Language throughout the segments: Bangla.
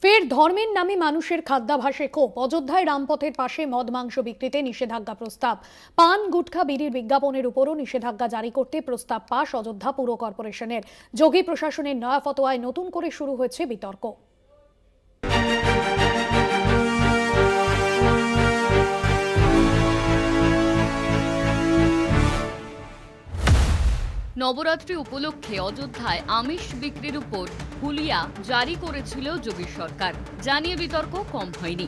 ফের ধর্মের নামে মানুষের খাদ্যাভাসে ক্ষোভ। অযোধ্যায় রামপথের পাশে মদ মাংস বিক্রিতে নিষেধাজ্ঞা প্রস্তাব। পান গুটখা বিড়ির বিজ্ঞাপনের উপরও নিষেধাজ্ঞা জারি করতে প্রস্তাব পাশ অযোধ্যা পুর কর্পোরেশনের। যোগী প্রশাসনের নয়া ফতোয়ায় নতুন করে শুরু হয়েছে বিতর্ক। নবরাত্রি উপলক্ষে অযোধ্যায় আমিষ বিক্রির উপর হুলিয়া জারি করেছিল যোগী সরকার। জানিয়ে বিতর্ক কম হয়নি।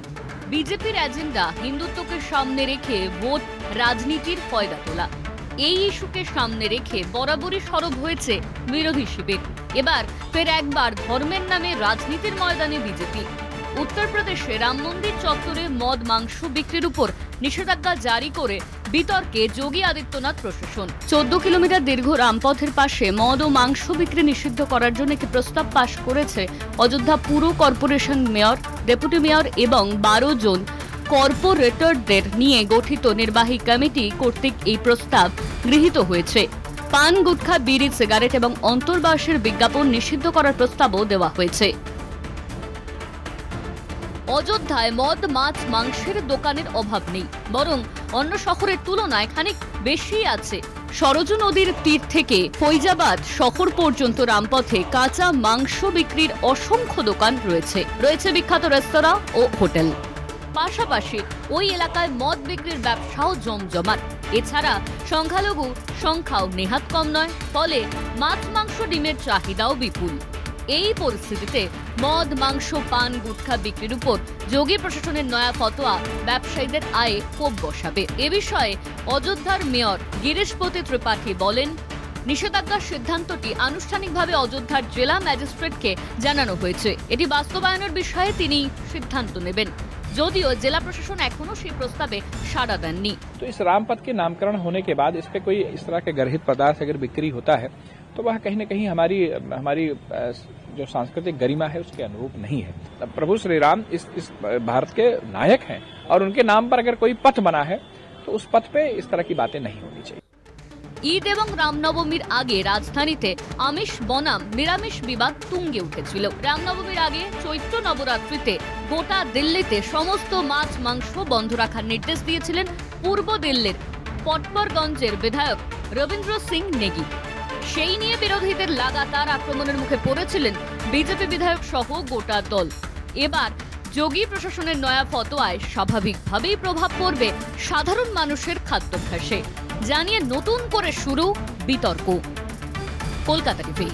বিজেপির এজেন্ডা হিন্দুত্বকে সামনে রেখে ভোট রাজনীতির ফয়দা তোলা। এই ইস্যুকে সামনে রেখে বরাবরই সরব হয়েছে বিরোধী শিবির। এবার ফের একবার ধর্মের নামে রাজনীতির ময়দানে বিজেপি। উত্তরপ্রদেশে রাম মন্দির চত্বরে মদ মাংস বিক্রির উপর নিষেধাজ্ঞা জারি করে বিতর্কে যোগী আদিত্যনাথ প্রশাসন। 14 কিলোমিটার দীর্ঘ রামপথের পাশে মদ ও মাংস বিক্রি নিষিদ্ধ করার জন্য একটি প্রস্তাব পাশ করেছে অযোধ্যা পুর কর্পোরেশন মেয়র, ডেপুটি মেয়র এবং 12 জন কর্পোরেটরদের নিয়ে গঠিত নির্বাহী কমিটি কর্তৃক এই প্রস্তাব গৃহীত হয়েছে। পান গুটখা বিড়ি সিগারেট এবং অন্তর্বাসের বিজ্ঞাপন নিষিদ্ধ করার প্রস্তাবও দেওয়া হয়েছে। অযোধ্যায় মদ মাছ মাংসের দোকানের অভাব নেই, বরং অন্য শহরের তুলনায় খানিক বেশি আছে। সরজু নদীর তীর থেকে ফৈজাবাদ শহর পর্যন্ত রামপথে কাঁচা মাংস বিক্রির অসংখ্য দোকান রয়েছে বিখ্যাত রেস্তোরাঁ ও হোটেল। পাশাপাশি ওই এলাকায় মদ বিক্রির ব্যবসাও জমজমাট। এছাড়া সংখ্যালঘু সংখ্যাও নেহাত কম নয়, ফলে মাছ মাংস ডিমের চাহিদাও বিপুল। এই পরিস্থিতিতে মদ মাংস পান গুটখা বিক্রির উপর যোগী প্রশাসনের নয়া ফতোয়া ব্যবসায়ীদের আয়ে ক্ষোভ বসাবে। এ বিষয়ে অযোধ্যার মেয়র গিরিশপতি ত্রিপাঠী বলেন, নিষেধাজ্ঞার সিদ্ধান্তটি আনুষ্ঠানিকভাবে অযোধ্যার জেলা ম্যাজিস্ট্রেটকে জানানো হয়েছে। এটি বাস্তবায়নের বিষয়ে তিনি সিদ্ধান্ত নেবেন। যদিও জেলা प्रशासन एखोनो সেই প্রস্তাবে সাড়া দেননি। तो इस रामपथ के नामकरण होने के बाद इस पे कोई इस तरह के गर्हित पदार्थ अगर बिक्री होता है तो वह कहीं न कहीं हमारी जो सांस्कृतिक गरिमा है उसके अनुरूप नहीं है। प्रभु श्री राम इस भारत के नायक हैं और उनके नाम पर अगर कोई पथ बना है तो उस पथ पे इस तरह की बातें नहीं होनी चाहिए। ঈদ এবং রামনবমীর আগে রাজধানীতে আমিষ বনাম নিরামিষ বিবাদ তুঙ্গে উঠেছিল। রামনবমীর আগে চৈত্র নবরাত্রিতে গোটা দিল্লিতে সমস্ত মাছ মাংস বন্ধ রাখার নির্দেশ দিয়েছিলেন পূর্ব দিল্লির পটপরগঞ্জের বিধায়ক রবীন্দ্র সিং নেগি। সেই নিয়ে বিরোধীদের লাগাতার আক্রমণের মুখে পড়েছিলেন বিজেপি বিধায়ক সহ গোটা দল। এবার যোগী প্রশাসনের নয়া ফতোয়ায় স্বাভাবিকভাবেই প্রভাব পড়বে সাধারণ মানুষের খাদ্যাভ্যাসে। জানিয়ে নতুন করে শুরু বিতর্ক। কলকাতা টিভি।